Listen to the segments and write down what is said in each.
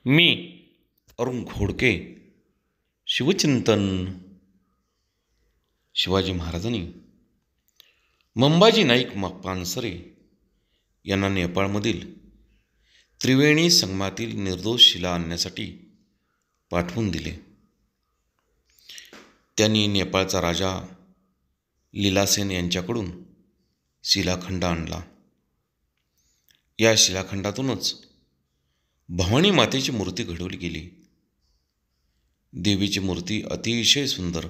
मी अरुण घोडके. शिवचिंतन. शिवाजी महाराजांनी मंबाजी नाईक पानसरे यांना नेपाळमधील त्रिवेणी संगमातील निर्दोष शिला आणण्यासाठी पाठवून दिले. त्यांनी नेपाळचा राजा लीलासेन यांच्याकडून शिलाखंड आणला. या शिलाखंडातूनच भवानी मातेची मूर्ती घडवली गेली. देवीची मूर्ती अतिशय सुंदर.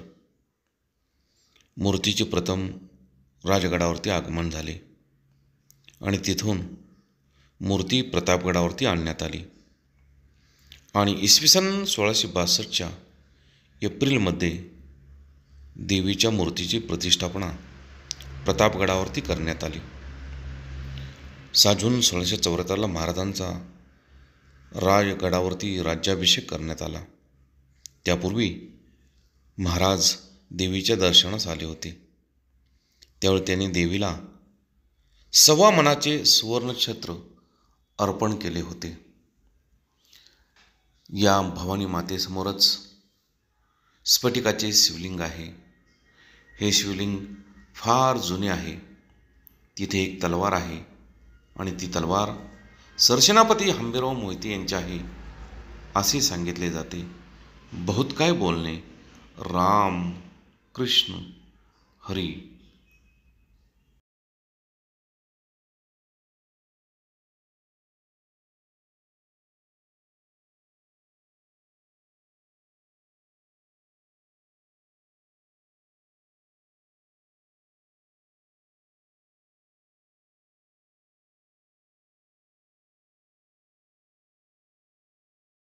मूर्तीचे प्रथम राजगडावरती आगमन झाले आणि तिथून मूर्ती प्रतापगडावरती आणण्यात आली आणि इसवी सन 1662च्या एप्रिलमध्ये देवीच्या मूर्तीची प्रतिष्ठापना प्रतापगडावरती करण्यात आली. 6 जून 1674ला महाराजांचा राजगडावरती राज्याभिषेक करण्यात आला. त्यापूर्वी महाराज देवीच्या दर्शनास आले होते. त्यावेळी त्यांनी देवीला 1.25 मणाचे सुवर्णछत्र अर्पण केले होते. या भवानी मातेसमोरच स्फटिकाचे शिवलिंग आहे. हे शिवलिंग फार जुने आहे. तिथे एक तलवार आहे आणि ती तलवार सरसेनापती हंबीरराव मोहिते यांची आहे असे सांगितले जाते. बहुत काय बोलणे. राम कृष्ण हरी.